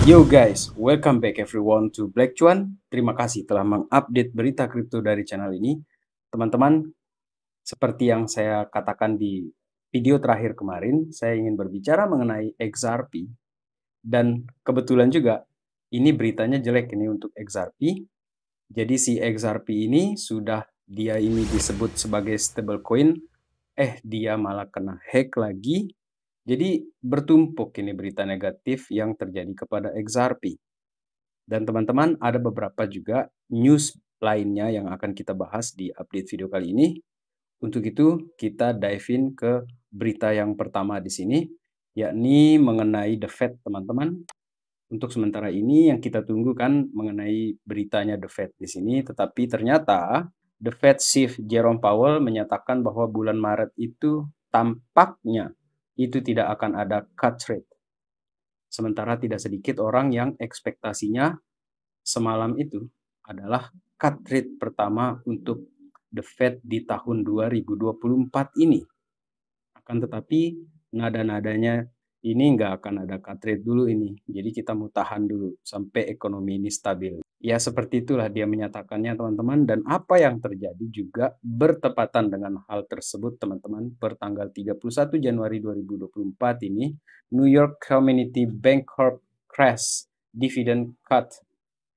Yo guys, welcome back everyone to Black Cuan. Terima kasih telah mengupdate berita kripto dari channel ini. Teman-teman, seperti yang saya katakan di video terakhir kemarin, saya ingin berbicara mengenai XRP. Dan kebetulan juga, ini beritanya jelek ini untuk XRP. Jadi si XRP ini dia ini disebut sebagai stablecoin, dia malah kena hack lagi. Jadi bertumpuk ini berita negatif yang terjadi kepada XRP. Dan teman-teman, ada beberapa juga news lainnya yang akan kita bahas di update video kali ini. Untuk itu, kita dive in ke berita yang pertama di sini, yakni mengenai The Fed, teman-teman. Untuk sementara ini yang kita tunggu kan mengenai beritanya The Fed di sini, tetapi ternyata The Fed Chief Jerome Powell menyatakan bahwa bulan Maret itu tampaknya itu tidak akan ada cut rate. Sementara tidak sedikit orang yang ekspektasinya semalam itu adalah cut rate pertama untuk The Fed di tahun 2024 ini. Akan tetapi nada-nadanya ini nggak akan ada cut rate dulu ini. Jadi kita mau tahan dulu sampai ekonomi ini stabil. Ya seperti itulah dia menyatakannya teman-teman. Dan apa yang terjadi juga bertepatan dengan hal tersebut teman-teman. Per tanggal 31 Januari 2024 ini New York Community Bank Corp crash dividend cut.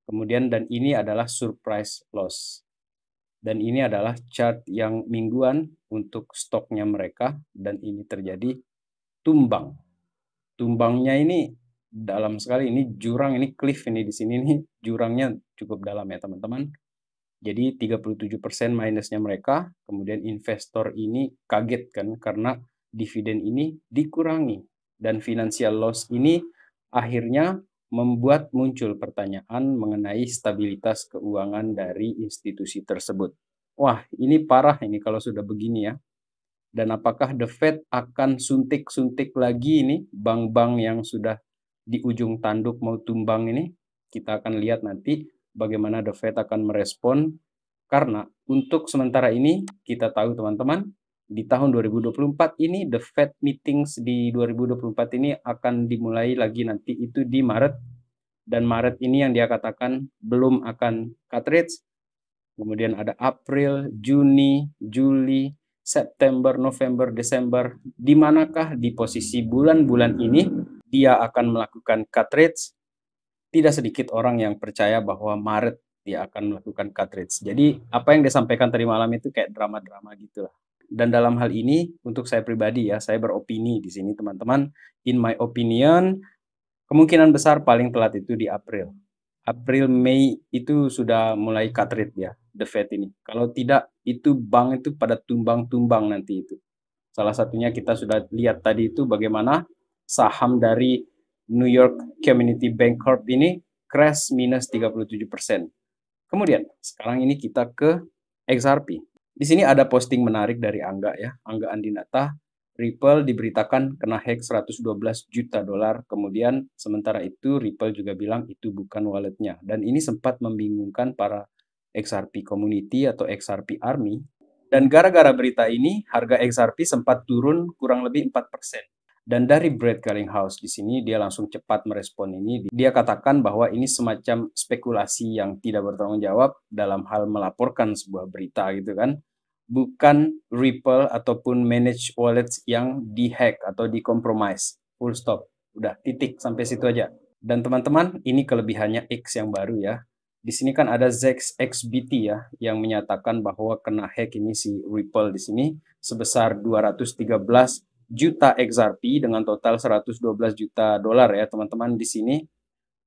Kemudian dan ini adalah surprise loss. Dan ini adalah chart yang mingguan untuk stoknya mereka dan ini terjadi tumbang. Tumbangnya ini dalam sekali, ini jurang, ini cliff ini di sini nih jurangnya cukup dalam ya teman-teman. Jadi 37% minusnya mereka, kemudian investor ini kaget kan karena dividen ini dikurangi dan financial loss ini akhirnya membuat muncul pertanyaan mengenai stabilitas keuangan dari institusi tersebut. Wah, ini parah ini kalau sudah begini ya. Dan apakah The Fed akan suntik-suntik lagi ini bank-bank yang sudah di ujung tanduk mau tumbang ini? Kita akan lihat nanti bagaimana The Fed akan merespon. Karena untuk sementara ini kita tahu teman-teman, di tahun 2024 ini The Fed meetings di 2024 ini akan dimulai lagi nanti itu di Maret. Dan Maret ini yang dia katakan belum akan cut rates. Kemudian ada April, Juni, Juli, September, November, Desember. Di manakah di posisi bulan-bulan ini dia akan melakukan cut rates? Tidak sedikit orang yang percaya bahwa Maret dia akan melakukan cut rates. Jadi apa yang disampaikan tadi malam itu kayak drama-drama gitu lah. Dan dalam hal ini untuk saya pribadi ya, saya beropini di sini teman-teman. In my opinion, kemungkinan besar paling telat itu di April. April, Mei itu sudah mulai cut rate ya, The Fed ini. Kalau tidak, itu bank itu pada tumbang-tumbang nanti itu. Salah satunya kita sudah lihat tadi itu bagaimana saham dari New York Community Bank Corp ini crash minus 37%. Kemudian, sekarang ini kita ke XRP. Di sini ada posting menarik dari Angga ya, Angga Andinata. Ripple diberitakan kena hack 112 juta dolar. Kemudian sementara itu Ripple juga bilang itu bukan walletnya. Dan ini sempat membingungkan para XRP community atau XRP army. Dan gara-gara berita ini harga XRP sempat turun kurang lebih 4%. Dan dari Brad Garlinghouse di sini dia langsung cepat merespon ini. Dia katakan bahwa ini semacam spekulasi yang tidak bertanggung jawab dalam hal melaporkan sebuah berita gitu kan. Bukan Ripple ataupun managed wallets yang dihack atau dikompromise. Full stop. Udah titik sampai situ aja. Dan teman-teman, ini kelebihannya X yang baru ya. Di sini kan ada Zex XBT ya yang menyatakan bahwa kena hack ini si Ripple di sini sebesar 213 juta XRP dengan total 112 juta dolar ya teman-teman di sini.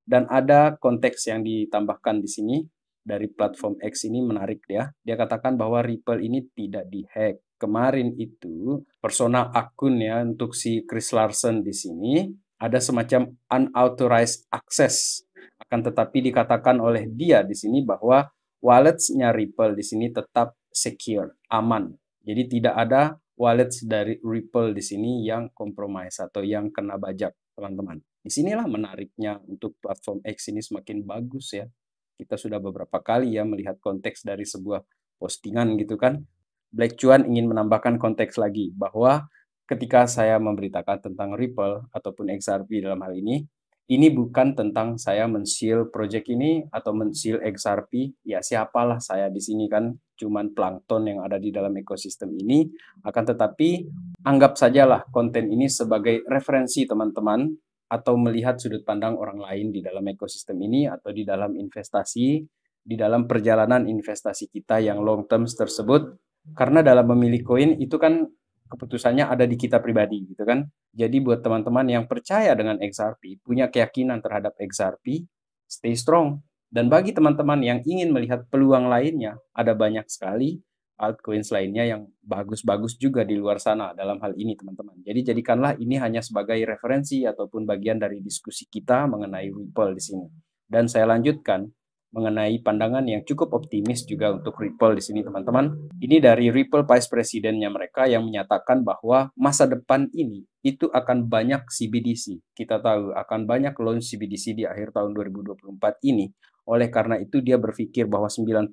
Dan ada konteks yang ditambahkan di sini dari platform X ini menarik ya. Dia katakan bahwa Ripple ini tidak dihack. Kemarin itu persona akun ya untuk si Chris Larsen di sini ada semacam unauthorized access. Akan tetapi dikatakan oleh dia di sini bahwa wallets-nya Ripple di sini tetap secure, aman. Jadi tidak ada wallets dari Ripple di sini yang compromise atau yang kena bajak, teman-teman. Disinilah menariknya untuk platform X ini semakin bagus ya. Kita sudah beberapa kali ya melihat konteks dari sebuah postingan gitu kan. Black Cuan ingin menambahkan konteks lagi bahwa ketika saya memberitakan tentang Ripple ataupun XRP dalam hal ini, Ini bukan tentang saya men-seal project ini atau men-seal XRP. Ya, siapalah saya di sini kan cuman plankton yang ada di dalam ekosistem ini. Akan tetapi anggap sajalah konten ini sebagai referensi teman-teman atau melihat sudut pandang orang lain di dalam ekosistem ini atau di dalam investasi, di dalam perjalanan investasi kita yang long term tersebut. Karena dalam memilih koin itu kan keputusannya ada di kita pribadi gitu kan. Jadi buat teman-teman yang percaya dengan XRP, punya keyakinan terhadap XRP, stay strong. Dan bagi teman-teman yang ingin melihat peluang lainnya, ada banyak sekali altcoins lainnya yang bagus-bagus juga di luar sana dalam hal ini teman-teman. Jadi jadikanlah ini hanya sebagai referensi ataupun bagian dari diskusi kita mengenai Ripple di sini. Dan saya lanjutkan mengenai pandangan yang cukup optimis juga untuk Ripple di sini teman-teman. Ini dari Ripple Vice Presidennya mereka yang menyatakan bahwa masa depan ini itu akan banyak CBDC. Kita tahu akan banyak launch CBDC di akhir tahun 2024 ini. Oleh karena itu dia berpikir bahwa 90%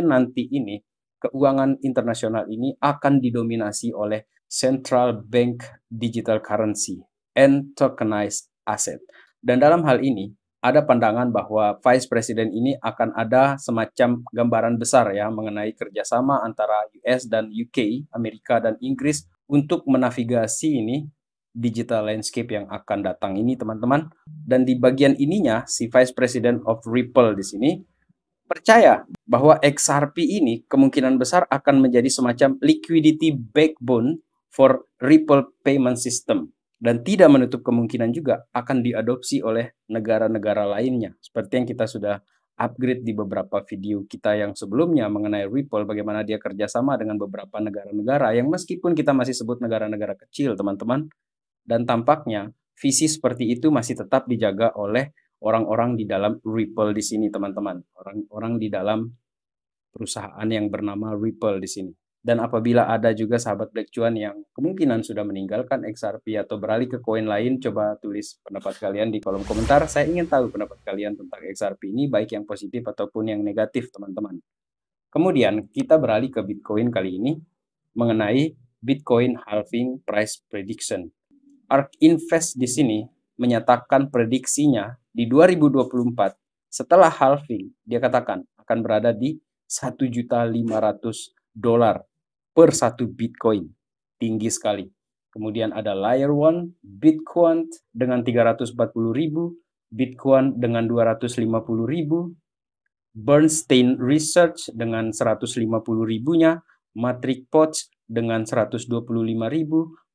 nanti ini keuangan internasional ini akan didominasi oleh central bank digital currency and tokenized asset. Dan dalam hal ini ada pandangan bahwa Vice President ini akan ada semacam gambaran besar ya mengenai kerjasama antara US dan UK, Amerika dan Inggris untuk menavigasi ini digital landscape yang akan datang ini teman-teman. Dan di bagian ininya si Vice President of Ripple di sini percaya bahwa XRP ini kemungkinan besar akan menjadi semacam liquidity backbone for Ripple payment system dan tidak menutup kemungkinan juga akan diadopsi oleh negara-negara lainnya. Seperti yang kita sudah upgrade di beberapa video kita yang sebelumnya mengenai Ripple, bagaimana dia kerjasama dengan beberapa negara-negara yang meskipun kita masih sebut negara-negara kecil, teman-teman, dan tampaknya visi seperti itu masih tetap dijaga oleh orang-orang di dalam Ripple di sini, teman-teman. Orang-orang di dalam perusahaan yang bernama Ripple di sini. Dan apabila ada juga sahabat Black Cuan yang kemungkinan sudah meninggalkan XRP atau beralih ke koin lain, coba tulis pendapat kalian di kolom komentar. Saya ingin tahu pendapat kalian tentang XRP ini, baik yang positif ataupun yang negatif, teman-teman. Kemudian kita beralih ke Bitcoin kali ini mengenai Bitcoin halving price prediction. ARK Invest di sini menyatakan prediksinya di 2024 setelah halving, dia katakan akan berada di $1.500.000 per satu Bitcoin. Tinggi sekali. Kemudian ada Layer One, Bitcoin dengan 340.000, Bitcoin dengan 250.000, Bernstein Research dengan 150.000-nya, Matrix Potts dengan 125.000,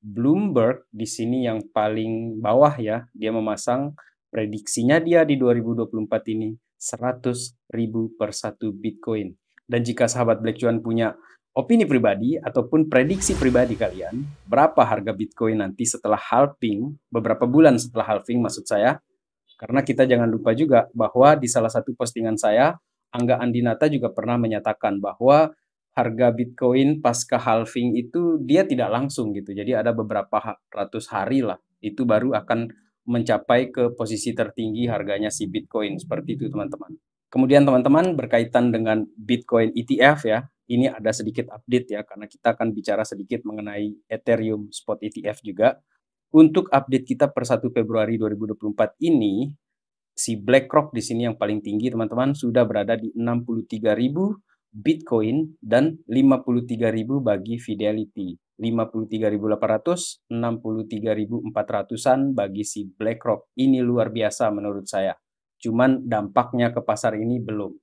Bloomberg di sini yang paling bawah ya, dia memasang prediksinya dia di 2024 ini 100.000 per satu Bitcoin. Dan jika sahabat Black Cuan punya opini pribadi ataupun prediksi pribadi kalian, berapa harga Bitcoin nanti setelah halving, beberapa bulan setelah halving maksud saya, karena kita jangan lupa juga bahwa di salah satu postingan saya, Angga Andinata juga pernah menyatakan bahwa harga Bitcoin pasca halving itu dia tidak langsung gitu. Jadi ada beberapa ratus hari lah, itu baru akan mencapai ke posisi tertinggi harganya si Bitcoin. Seperti itu teman-teman. Kemudian teman-teman berkaitan dengan Bitcoin ETF ya, ini ada sedikit update ya, karena kita akan bicara sedikit mengenai Ethereum Spot ETF juga. Untuk update kita per 1 Februari 2024 ini, si BlackRock di sini yang paling tinggi teman-teman sudah berada di 63.000 Bitcoin dan 53.000 bagi Fidelity. 53.800, 63.400-an bagi si BlackRock. Ini luar biasa menurut saya. Cuman dampaknya ke pasar ini belum.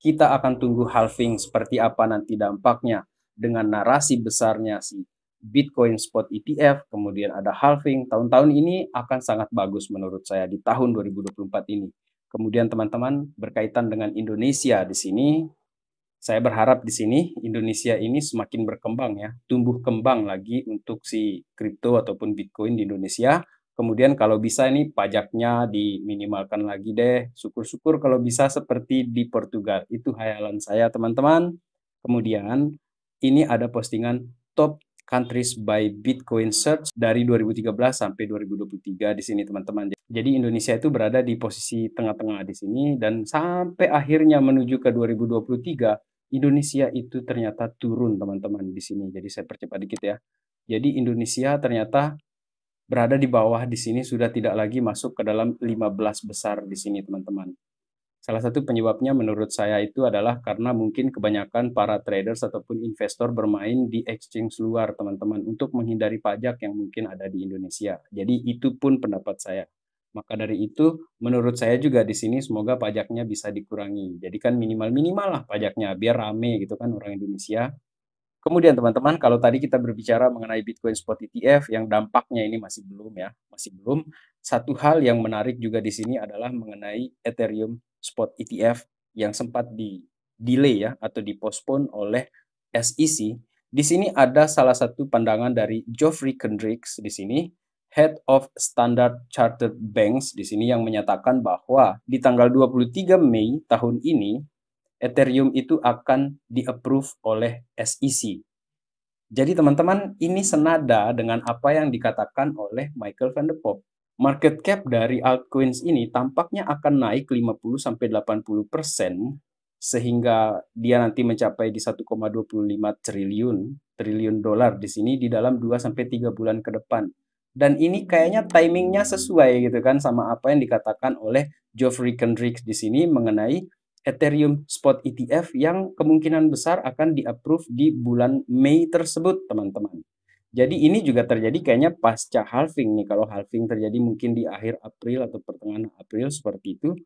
Kita akan tunggu halving seperti apa nanti dampaknya dengan narasi besarnya si Bitcoin Spot ETF, kemudian ada halving. Tahun-tahun ini akan sangat bagus menurut saya di tahun 2024 ini. Kemudian teman-teman berkaitan dengan Indonesia di sini, saya berharap di sini Indonesia ini semakin berkembang ya, tumbuh kembang lagi untuk si kripto ataupun Bitcoin di Indonesia. Kemudian kalau bisa ini pajaknya diminimalkan lagi deh. Syukur-syukur kalau bisa seperti di Portugal. Itu hayalan saya teman-teman. Kemudian ini ada postingan top countries by Bitcoin Search dari 2013 sampai 2023 di sini teman-teman. Jadi Indonesia itu berada di posisi tengah-tengah di sini dan sampai akhirnya menuju ke 2023 Indonesia itu ternyata turun teman-teman di sini. Jadi saya percepat dikit ya. Jadi Indonesia ternyata berada di bawah di sini sudah tidak lagi masuk ke dalam 15 besar di sini, teman-teman. Salah satu penyebabnya menurut saya itu adalah karena mungkin kebanyakan para traders ataupun investor bermain di exchange luar, teman-teman, untuk menghindari pajak yang mungkin ada di Indonesia. Jadi itu pun pendapat saya. Maka dari itu, menurut saya juga di sini semoga pajaknya bisa dikurangi. Jadi kan minimal-minimal lah pajaknya, biar rame gitu kan orang Indonesia. Kemudian teman-teman, kalau tadi kita berbicara mengenai Bitcoin Spot ETF yang dampaknya ini masih belum ya, masih belum. Satu hal yang menarik juga di sini adalah mengenai Ethereum Spot ETF yang sempat di delay ya atau dipospon oleh SEC. Di sini ada salah satu pandangan dari Geoffrey Kendricks di sini, Head of Standard Chartered Banks di sini yang menyatakan bahwa di tanggal 23 Mei tahun ini Ethereum itu akan di-approve oleh SEC. Jadi teman-teman, ini senada dengan apa yang dikatakan oleh Michael van der Poel. Market cap dari altcoins ini tampaknya akan naik 50-80% sehingga dia nanti mencapai di 1,25 triliun dolar di sini di dalam 2-3 bulan ke depan. Dan ini kayaknya timingnya sesuai gitu kan sama apa yang dikatakan oleh Geoffrey Kendricks di sini mengenai Ethereum Spot ETF yang kemungkinan besar akan di-approve di bulan Mei tersebut, teman-teman. Jadi ini juga terjadi kayaknya pasca halving nih. Kalau halving terjadi mungkin di akhir April atau pertengahan April seperti itu,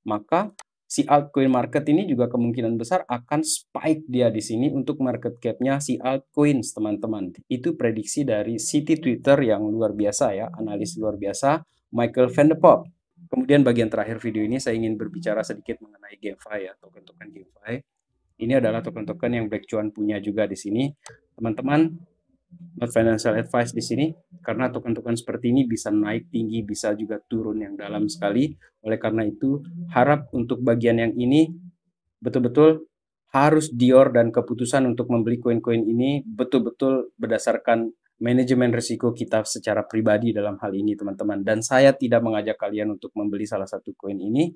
maka si altcoin market ini juga kemungkinan besar akan spike dia di sini untuk market cap-nya si altcoins, teman-teman. Itu prediksi dari City Twitter yang luar biasa ya, analis luar biasa, Michael van der Poel. Kemudian bagian terakhir video ini saya ingin berbicara sedikit mengenai GameFi ya, token-token GameFi. Ini adalah token-token yang Black Chuan punya juga di sini. Teman-teman, not financial advice di sini, karena token-token seperti ini bisa naik tinggi, bisa juga turun yang dalam sekali. Oleh karena itu, harap untuk bagian yang ini betul-betul harus Dior dan keputusan untuk membeli koin-koin ini betul-betul berdasarkan manajemen risiko kita secara pribadi dalam hal ini, teman-teman. Dan saya tidak mengajak kalian untuk membeli salah satu koin ini,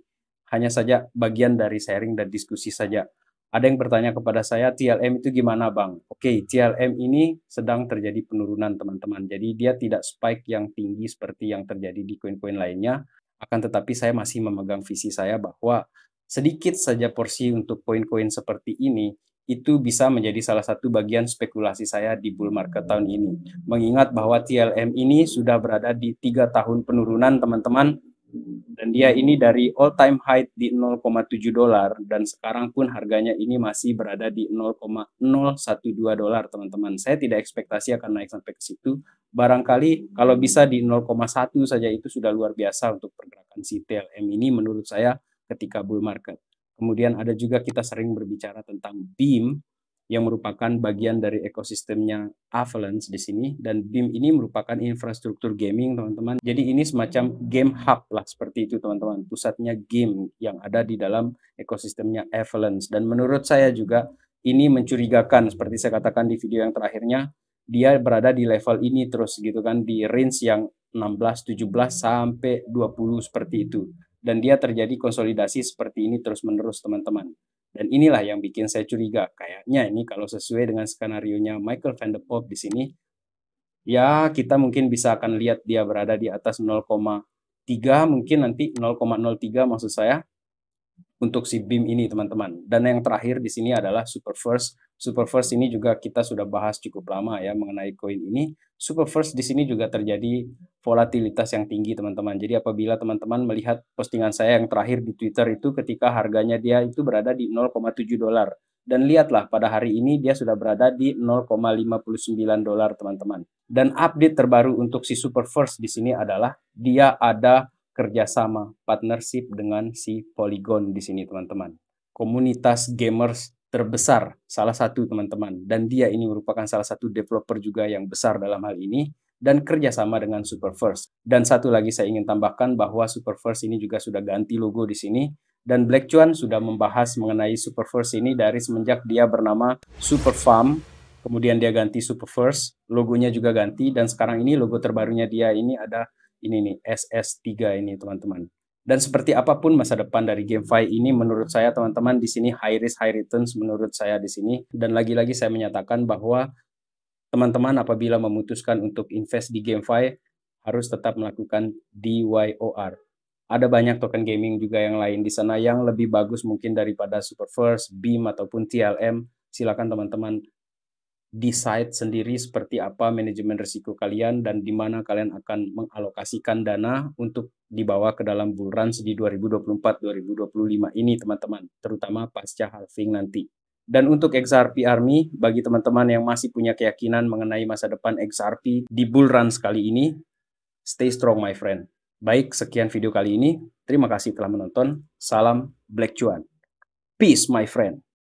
hanya saja bagian dari sharing dan diskusi saja. Ada yang bertanya kepada saya, TLM itu gimana bang? Oke, TLM ini sedang terjadi penurunan, teman-teman. Jadi dia tidak spike yang tinggi seperti yang terjadi di koin-koin lainnya. Akan tetapi saya masih memegang visi saya bahwa sedikit saja porsi untuk koin-koin seperti ini itu bisa menjadi salah satu bagian spekulasi saya di bull market tahun ini. Mengingat bahwa TLM ini sudah berada di 3 tahun penurunan, teman-teman, dan dia ini dari all time high di 0,7 dolar dan sekarang pun harganya ini masih berada di 0,012 dolar, teman-teman. Saya tidak ekspektasi akan naik sampai ke situ. Barangkali kalau bisa di 0,1 saja itu sudah luar biasa untuk pergerakan si TLM ini menurut saya ketika bull market. Kemudian ada juga kita sering berbicara tentang Beam yang merupakan bagian dari ekosistemnya Avalanche di sini, dan Beam ini merupakan infrastruktur gaming, teman-teman. Jadi ini semacam game hub lah seperti itu, teman-teman. Pusatnya game yang ada di dalam ekosistemnya Avalanche, dan menurut saya juga ini mencurigakan seperti saya katakan di video yang terakhirnya, dia berada di level ini terus gitu kan, di range yang 16, 17 sampai 20 seperti itu. Dan dia terjadi konsolidasi seperti ini terus-menerus, teman-teman. Dan inilah yang bikin saya curiga. Kayaknya ini kalau sesuai dengan skenario-nya Michael van der Poel di sini, ya kita mungkin bisa akan lihat dia berada di atas 0,3, mungkin nanti 0,03 maksud saya, untuk si BIM ini, teman-teman. Dan yang terakhir di sini adalah Super First. Super First ini juga kita sudah bahas cukup lama ya mengenai koin ini. Super First di sini juga terjadi volatilitas yang tinggi, teman-teman. Jadi apabila teman-teman melihat postingan saya yang terakhir di Twitter itu ketika harganya dia itu berada di 0,7 dolar. Dan lihatlah pada hari ini dia sudah berada di 0,59 dolar, teman-teman. Dan update terbaru untuk si Super First di sini adalah dia ada kerjasama partnership dengan si Polygon di sini, teman-teman. Komunitas gamers terbesar, salah satu, teman-teman. Dan dia ini merupakan salah satu developer juga yang besar dalam hal ini, dan kerjasama dengan Super First. Dan satu lagi saya ingin tambahkan bahwa Super First ini juga sudah ganti logo di sini, dan Black Chuan sudah membahas mengenai Super First ini dari semenjak dia bernama Super Farm, kemudian dia ganti Super First, logonya juga ganti, dan sekarang ini logo terbarunya dia ini ada ini nih, SS3 ini, teman-teman. Dan seperti apapun masa depan dari GameFi ini, menurut saya, teman-teman, di sini high risk, high returns menurut saya di sini. Dan lagi-lagi saya menyatakan bahwa teman-teman apabila memutuskan untuk invest di GameFi, harus tetap melakukan DYOR. Ada banyak token gaming juga yang lain di sana yang lebih bagus mungkin daripada Superverse, Beam, ataupun TLM. Silakan teman-teman decide sendiri seperti apa manajemen risiko kalian dan di mana kalian akan mengalokasikan dana untuk dibawa ke dalam bull run di 2024-2025 ini teman-teman, terutama pasca halving nanti. Dan untuk XRP Army, bagi teman-teman yang masih punya keyakinan mengenai masa depan XRP di bull run sekali ini, stay strong my friend. Baik, sekian video kali ini. Terima kasih telah menonton. Salam Black Cuan. Peace my friend.